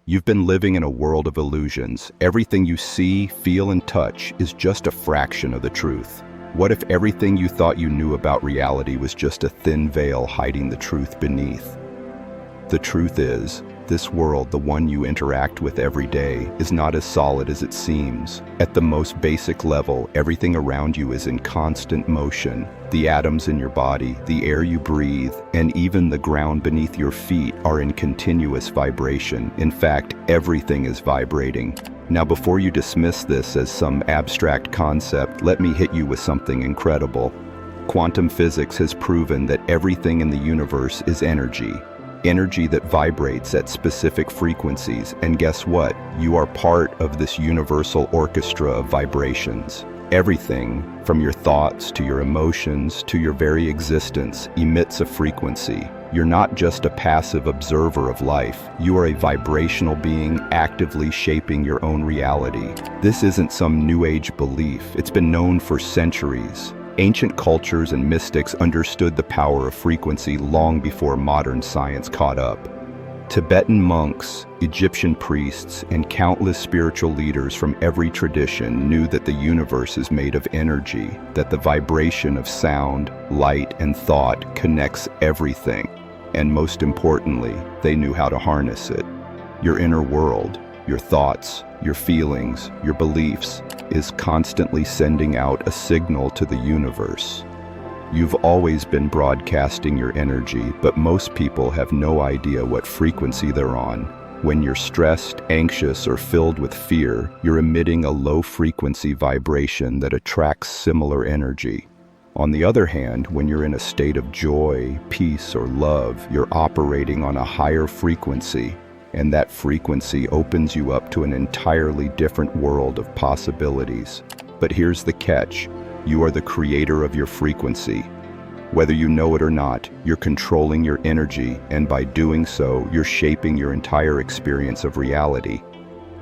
You've been living in a world of illusions. Everything you see, feel, and touch is just a fraction of the truth. What if everything you thought you knew about reality was just a thin veil hiding the truth beneath? The truth is, this world, the one you interact with every day, is not as solid as it seems. At the most basic level, everything around you is in constant motion. The atoms in your body, the air you breathe, and even the ground beneath your feet are in continuous vibration. In fact, everything is vibrating. Now, before you dismiss this as some abstract concept, let me hit you with something incredible. Quantum physics has proven that everything in the universe is energy. Energy that vibrates at specific frequencies, and guess what? You are part of this universal orchestra of vibrations. Everything, from your thoughts to your emotions to your very existence, emits a frequency. You're not just a passive observer of life, you are a vibrational being actively shaping your own reality. This isn't some New Age belief, it's been known for centuries. Ancient cultures and mystics understood the power of frequency long before modern science caught up. Tibetan monks, Egyptian priests, and countless spiritual leaders from every tradition knew that the universe is made of energy, that the vibration of sound, light, and thought connects everything. And most importantly, they knew how to harness it. Your inner world, your thoughts, your feelings, your beliefs, is constantly sending out a signal to the universe. You've always been broadcasting your energy, but most people have no idea what frequency they're on. When you're stressed, anxious, or filled with fear, you're emitting a low-frequency vibration that attracts similar energy. On the other hand, when you're in a state of joy, peace, or love, you're operating on a higher frequency, and that frequency opens you up to an entirely different world of possibilities. But here's the catch. You are the creator of your frequency. Whether you know it or not, you're controlling your energy, and by doing so, you're shaping your entire experience of reality.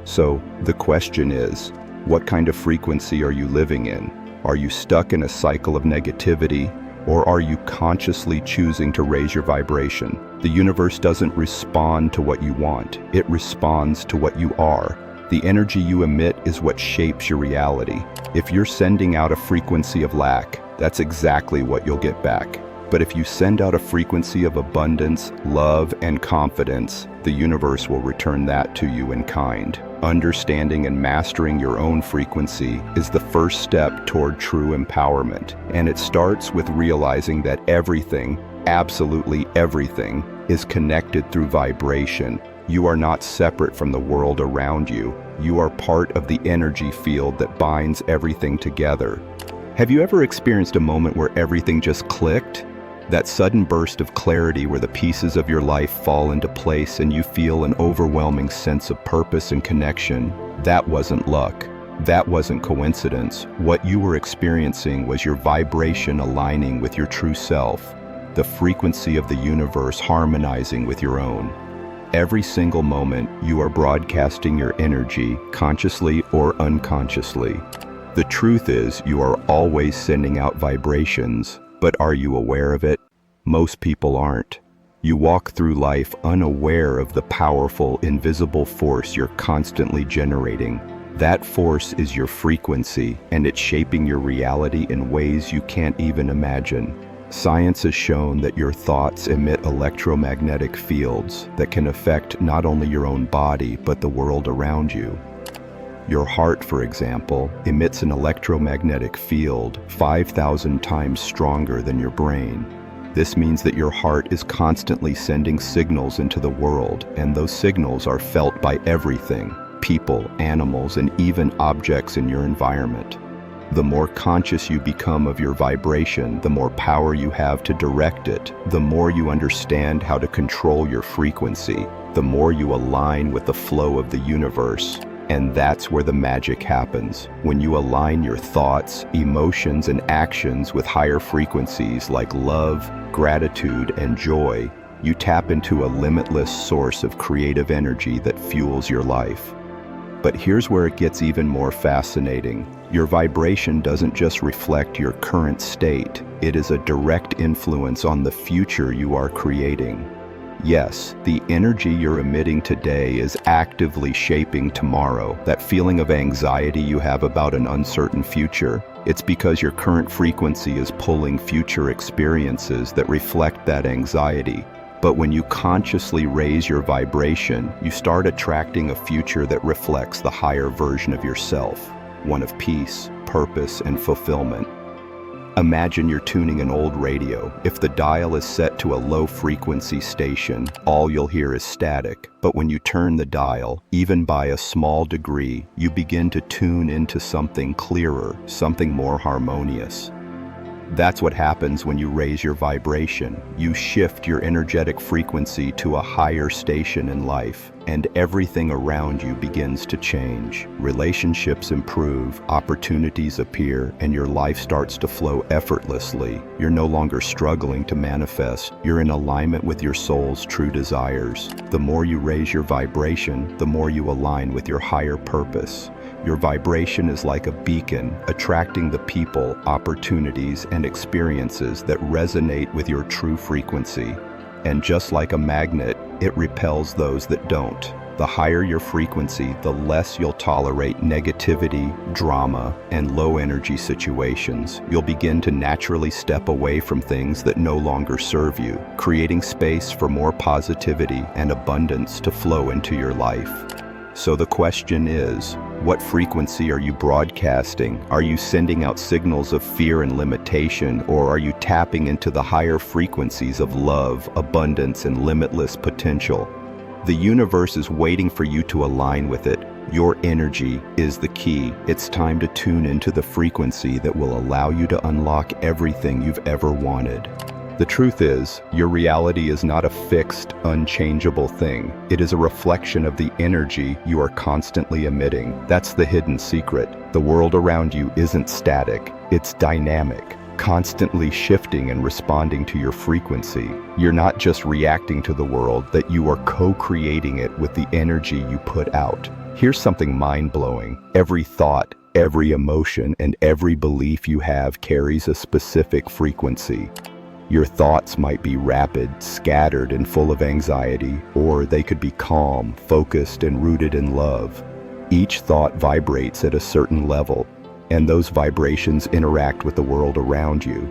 So, the question is, what kind of frequency are you living in? Are you stuck in a cycle of negativity, or are you consciously choosing to raise your vibration? The universe doesn't respond to what you want, it responds to what you are. The energy you emit is what shapes your reality. If you're sending out a frequency of lack, that's exactly what you'll get back. But if you send out a frequency of abundance, love, and confidence, the universe will return that to you in kind. Understanding and mastering your own frequency is the first step toward true empowerment, and it starts with realizing that everything, absolutely everything, is connected through vibration. You are not separate from the world around you. You are part of the energy field that binds everything together. Have you ever experienced a moment where everything just clicked? That sudden burst of clarity where the pieces of your life fall into place and you feel an overwhelming sense of purpose and connection. That wasn't luck. That wasn't coincidence. What you were experiencing was your vibration aligning with your true self, the frequency of the universe harmonizing with your own. Every single moment, you are broadcasting your energy, consciously or unconsciously. The truth is, you are always sending out vibrations, but are you aware of it? Most people aren't. You walk through life unaware of the powerful, invisible force you're constantly generating. That force is your frequency, and it's shaping your reality in ways you can't even imagine. Science has shown that your thoughts emit electromagnetic fields that can affect not only your own body, but the world around you. Your heart, for example, emits an electromagnetic field 5,000 times stronger than your brain. This means that your heart is constantly sending signals into the world, and those signals are felt by everything, people, animals, and even objects in your environment. The more conscious you become of your vibration, the more power you have to direct it. The more you understand how to control your frequency, the more you align with the flow of the universe. And that's where the magic happens. When you align your thoughts, emotions, and actions with higher frequencies like love, gratitude, and joy, you tap into a limitless source of creative energy that fuels your life. But here's where it gets even more fascinating. Your vibration doesn't just reflect your current state, it is a direct influence on the future you are creating. Yes, the energy you're emitting today is actively shaping tomorrow. That feeling of anxiety you have about an uncertain future, it's because your current frequency is pulling future experiences that reflect that anxiety. But when you consciously raise your vibration, you start attracting a future that reflects the higher version of yourself, one of peace, purpose, and fulfillment. Imagine you're tuning an old radio. If the dial is set to a low-frequency station, all you'll hear is static. But when you turn the dial, even by a small degree, you begin to tune into something clearer, something more harmonious. That's what happens when you raise your vibration. You shift your energetic frequency to a higher station in life, and everything around you begins to change. Relationships improve, opportunities appear, and your life starts to flow effortlessly. You're no longer struggling to manifest. You're in alignment with your soul's true desires. The more you raise your vibration, the more you align with your higher purpose. Your vibration is like a beacon, attracting the people, opportunities, and experiences that resonate with your true frequency. And just like a magnet, it repels those that don't. The higher your frequency, the less you'll tolerate negativity, drama, and low-energy situations. You'll begin to naturally step away from things that no longer serve you, creating space for more positivity and abundance to flow into your life. So the question is, what frequency are you broadcasting? Are you sending out signals of fear and limitation, or are you tapping into the higher frequencies of love, abundance, and limitless potential? The universe is waiting for you to align with it. Your energy is the key. It's time to tune into the frequency that will allow you to unlock everything you've ever wanted. The truth is, your reality is not a fixed, unchangeable thing. It is a reflection of the energy you are constantly emitting. That's the hidden secret. The world around you isn't static. It's dynamic, constantly shifting and responding to your frequency. You're not just reacting to the world, that you are co-creating it with the energy you put out. Here's something mind-blowing. Every thought, every emotion, and every belief you have carries a specific frequency. Your thoughts might be rapid, scattered, and full of anxiety, or they could be calm, focused, and rooted in love. Each thought vibrates at a certain level, and those vibrations interact with the world around you.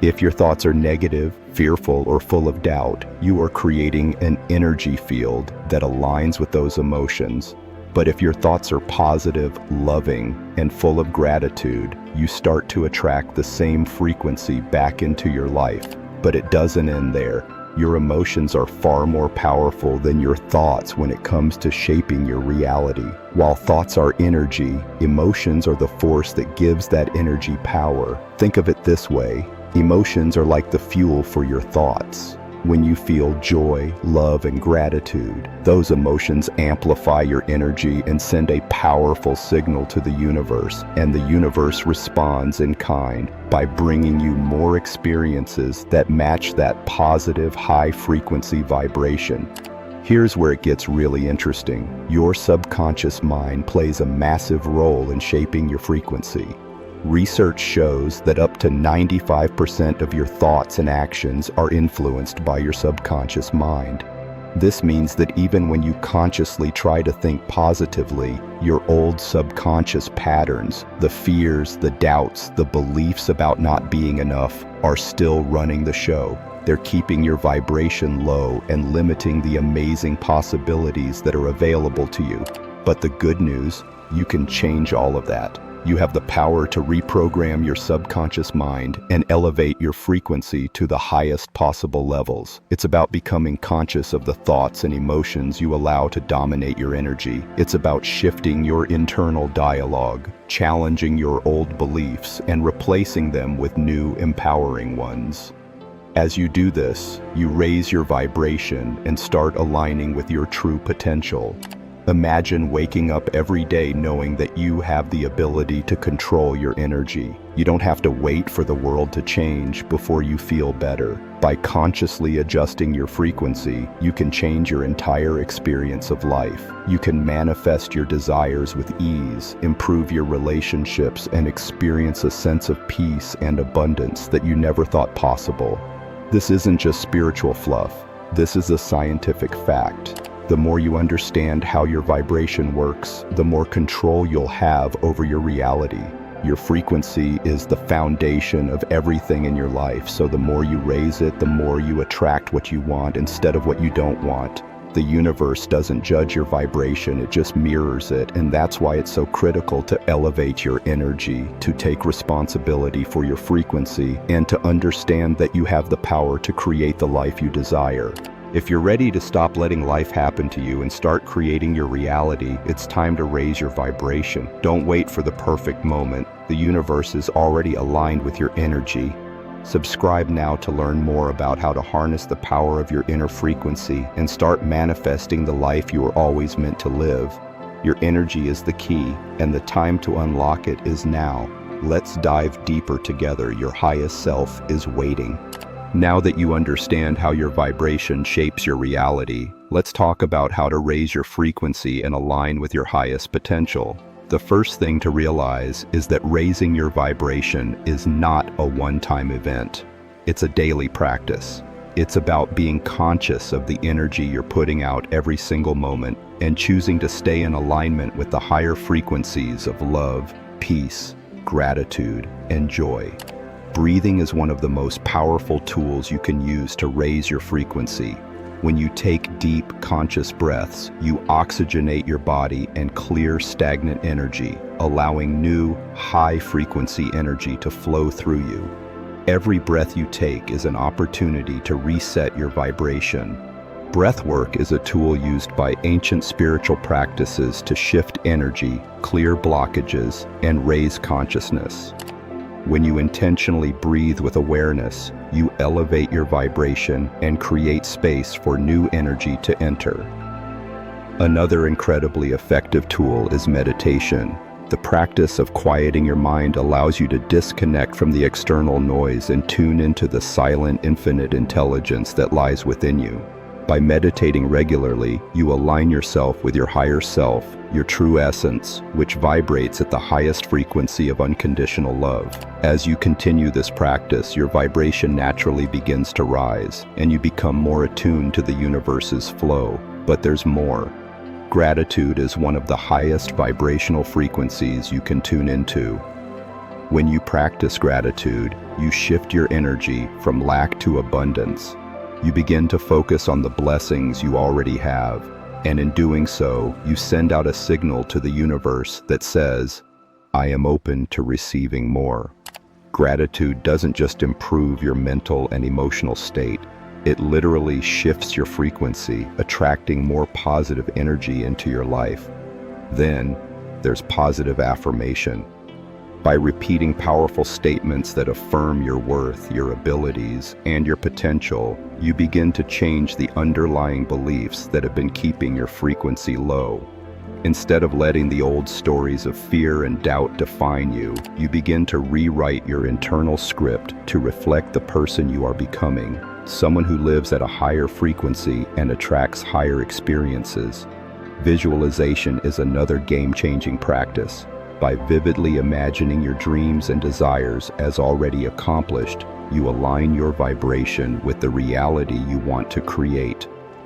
If your thoughts are negative, fearful, or full of doubt, you are creating an energy field that aligns with those emotions. But if your thoughts are positive, loving, and full of gratitude, you start to attract the same frequency back into your life. But it doesn't end there. Your emotions are far more powerful than your thoughts when it comes to shaping your reality. While thoughts are energy, emotions are the force that gives that energy power. Think of it this way. Emotions are like the fuel for your thoughts. When you feel joy, love, and gratitude, those emotions amplify your energy and send a powerful signal to the universe, and the universe responds in kind by bringing you more experiences that match that positive, high-frequency vibration. Here's where it gets really interesting. Your subconscious mind plays a massive role in shaping your frequency. Research shows that up to 95% of your thoughts and actions are influenced by your subconscious mind. This means that even when you consciously try to think positively, your old subconscious patterns, the fears, the doubts, the beliefs about not being enough, are still running the show. They're keeping your vibration low and limiting the amazing possibilities that are available to you. But the good news, you can change all of that. You have the power to reprogram your subconscious mind and elevate your frequency to the highest possible levels. It's about becoming conscious of the thoughts and emotions you allow to dominate your energy. It's about shifting your internal dialogue, challenging your old beliefs, and replacing them with new, empowering ones. As you do this, you raise your vibration and start aligning with your true potential. Imagine waking up every day knowing that you have the ability to control your energy. You don't have to wait for the world to change before you feel better. By consciously adjusting your frequency, you can change your entire experience of life. You can manifest your desires with ease, improve your relationships, and experience a sense of peace and abundance that you never thought possible. This isn't just spiritual fluff. This is a scientific fact. The more you understand how your vibration works, the more control you'll have over your reality. Your frequency is the foundation of everything in your life, so the more you raise it, the more you attract what you want instead of what you don't want. The universe doesn't judge your vibration, it just mirrors it, and that's why it's so critical to elevate your energy, to take responsibility for your frequency, and to understand that you have the power to create the life you desire. If you're ready to stop letting life happen to you and start creating your reality, it's time to raise your vibration. Don't wait for the perfect moment. The universe is already aligned with your energy. Subscribe now to learn more about how to harness the power of your inner frequency and start manifesting the life you were always meant to live. Your energy is the key, and the time to unlock it is now. Let's dive deeper together. Your highest self is waiting. Now that you understand how your vibration shapes your reality, let's talk about how to raise your frequency and align with your highest potential. The first thing to realize is that raising your vibration is not a one-time event. It's a daily practice. It's about being conscious of the energy you're putting out every single moment and choosing to stay in alignment with the higher frequencies of love, peace, gratitude, and joy. Breathing is one of the most powerful tools you can use to raise your frequency. When you take deep, conscious breaths, you oxygenate your body and clear stagnant energy, allowing new, high-frequency energy to flow through you. Every breath you take is an opportunity to reset your vibration. Breathwork is a tool used by ancient spiritual practices to shift energy, clear blockages, and raise consciousness. When you intentionally breathe with awareness, you elevate your vibration and create space for new energy to enter. Another incredibly effective tool is meditation. The practice of quieting your mind allows you to disconnect from the external noise and tune into the silent, infinite intelligence that lies within you. By meditating regularly, you align yourself with your higher self, your true essence, which vibrates at the highest frequency of unconditional love. As you continue this practice, your vibration naturally begins to rise, and you become more attuned to the universe's flow. But there's more. Gratitude is one of the highest vibrational frequencies you can tune into. When you practice gratitude, you shift your energy from lack to abundance. You begin to focus on the blessings you already have, and in doing so, you send out a signal to the universe that says, "I am open to receiving more." Gratitude doesn't just improve your mental and emotional state, it literally shifts your frequency, attracting more positive energy into your life. Then, there's positive affirmation. By repeating powerful statements that affirm your worth, your abilities, and your potential, you begin to change the underlying beliefs that have been keeping your frequency low. Instead of letting the old stories of fear and doubt define you, you begin to rewrite your internal script to reflect the person you are becoming, someone who lives at a higher frequency and attracts higher experiences. Visualization is another game-changing practice. By vividly imagining your dreams and desires as already accomplished, you align your vibration with the reality you want to create.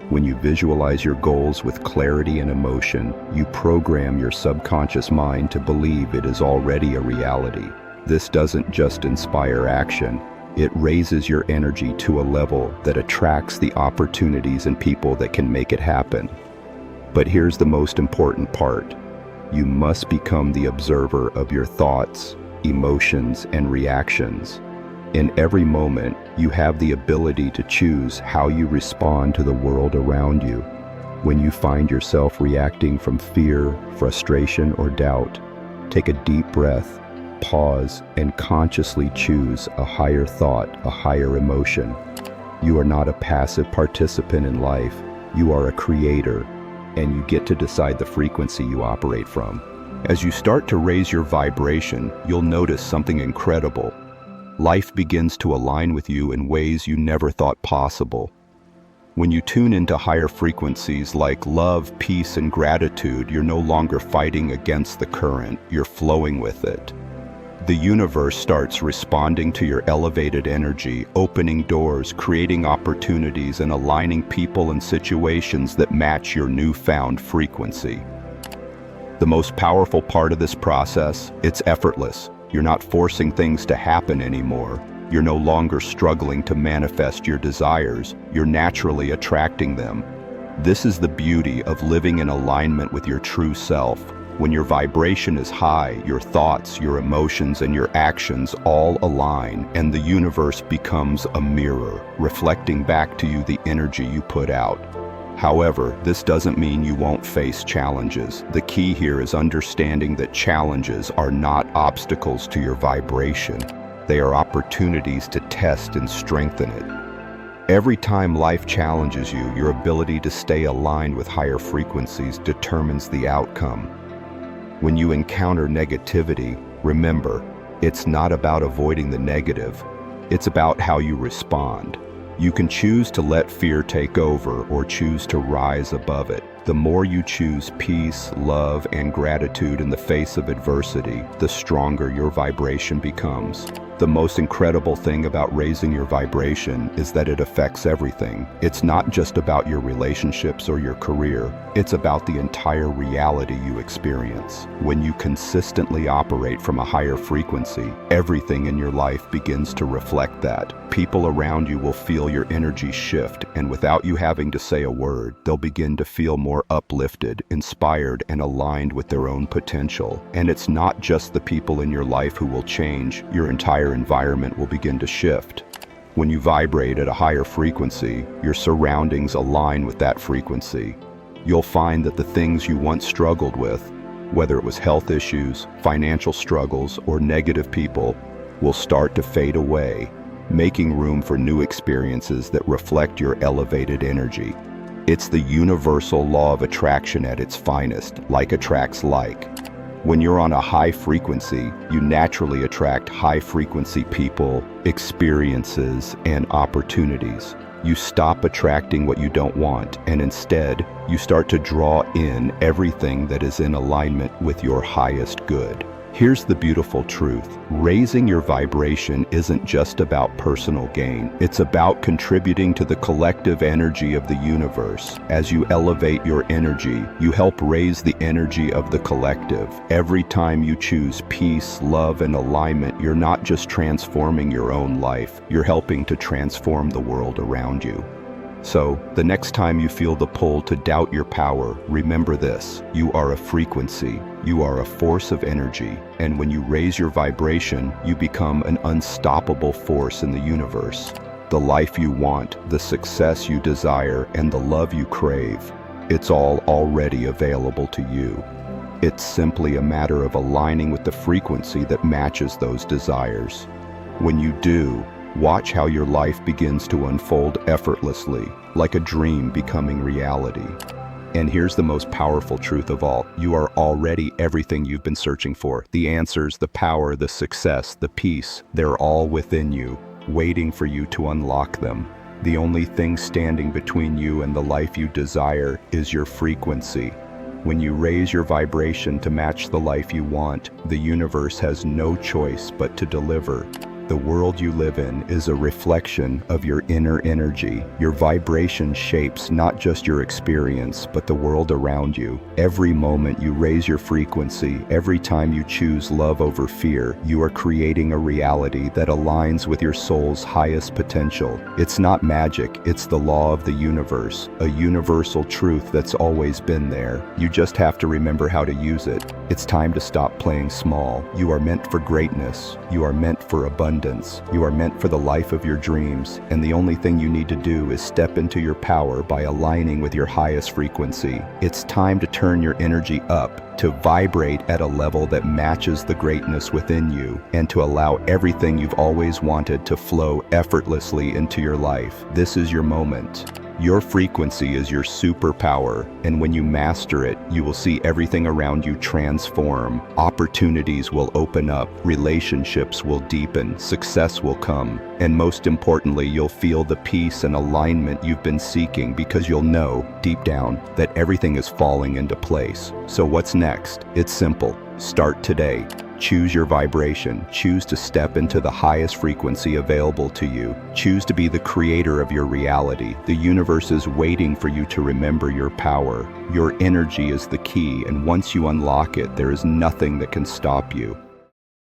When you visualize your goals with clarity and emotion, you program your subconscious mind to believe it is already a reality. This doesn't just inspire action, it raises your energy to a level that attracts the opportunities and people that can make it happen. But here's the most important part. You must become the observer of your thoughts, emotions, and reactions. In every moment, you have the ability to choose how you respond to the world around you. When you find yourself reacting from fear, frustration, or doubt, take a deep breath, pause, and consciously choose a higher thought, a higher emotion. You are not a passive participant in life, you are a creator, and you get to decide the frequency you operate from. As you start to raise your vibration, you'll notice something incredible. Life begins to align with you in ways you never thought possible. When you tune into higher frequencies like love, peace, and gratitude, you're no longer fighting against the current, you're flowing with it. The universe starts responding to your elevated energy, opening doors, creating opportunities, and aligning people and situations that match your newfound frequency. The most powerful part of this process, it's effortless. You're not forcing things to happen anymore. You're no longer struggling to manifest your desires. You're naturally attracting them. This is the beauty of living in alignment with your true self. When your vibration is high, your thoughts, your emotions, and your actions all align, and the universe becomes a mirror, reflecting back to you the energy you put out. However, this doesn't mean you won't face challenges. The key here is understanding that challenges are not obstacles to your vibration. They are opportunities to test and strengthen it. Every time life challenges you, your ability to stay aligned with higher frequencies determines the outcome. When you encounter negativity, remember, it's not about avoiding the negative. It's about how you respond. You can choose to let fear take over or choose to rise above it. The more you choose peace, love, and gratitude in the face of adversity, the stronger your vibration becomes. The most incredible thing about raising your vibration is that it affects everything. It's not just about your relationships or your career. It's about the entire reality you experience. When you consistently operate from a higher frequency, everything in your life begins to reflect that. People around you will feel your energy shift, and without you having to say a word, they'll begin to feel more uplifted, inspired, and aligned with their own potential. And it's not just the people in your life who will change. Your entire environment will begin to shift. When you vibrate at a higher frequency, your surroundings align with that frequency. You'll find that the things you once struggled with, whether it was health issues, financial struggles, or negative people, will start to fade away, making room for new experiences that reflect your elevated energy. It's the universal law of attraction at its finest. Like attracts like. When you're on a high frequency, you naturally attract high-frequency people, experiences, and opportunities. You stop attracting what you don't want, and instead, you start to draw in everything that is in alignment with your highest good. Here's the beautiful truth. Raising your vibration isn't just about personal gain. It's about contributing to the collective energy of the universe. As you elevate your energy, you help raise the energy of the collective. Every time you choose peace, love, and alignment, you're not just transforming your own life, you're helping to transform the world around you. So, the next time you feel the pull to doubt your power, remember this: you are a frequency, you are a force of energy, and when you raise your vibration, you become an unstoppable force in the universe. The life you want, the success you desire, and the love you crave, it's all already available to you. It's simply a matter of aligning with the frequency that matches those desires. When you do, watch how your life begins to unfold effortlessly, like a dream becoming reality. And here's the most powerful truth of all. You are already everything you've been searching for. The answers, the power, the success, the peace, they're all within you, waiting for you to unlock them. The only thing standing between you and the life you desire is your frequency. When you raise your vibration to match the life you want, the universe has no choice but to deliver. The world you live in is a reflection of your inner energy. Your vibration shapes not just your experience, but the world around you. Every moment you raise your frequency, every time you choose love over fear, you are creating a reality that aligns with your soul's highest potential. It's not magic, it's the law of the universe, a universal truth that's always been there. You just have to remember how to use it. It's time to stop playing small. You are meant for greatness. You are meant for abundance. You are meant for the life of your dreams, and the only thing you need to do is step into your power by aligning with your highest frequency. It's time to turn your energy up, to vibrate at a level that matches the greatness within you, and to allow everything you've always wanted to flow effortlessly into your life. This is your moment. Your frequency is your superpower, and when you master it, you will see everything around you transform. Opportunities will open up, relationships will deepen, success will come, and most importantly, you'll feel the peace and alignment you've been seeking, because you'll know, deep down, that everything is falling into place. So what's next? It's simple. Start today. Choose your vibration. Choose to step into the highest frequency available to you. Choose to be the creator of your reality. The universe is waiting for you to remember your power. Your energy is the key, and once you unlock it, there is nothing that can stop you.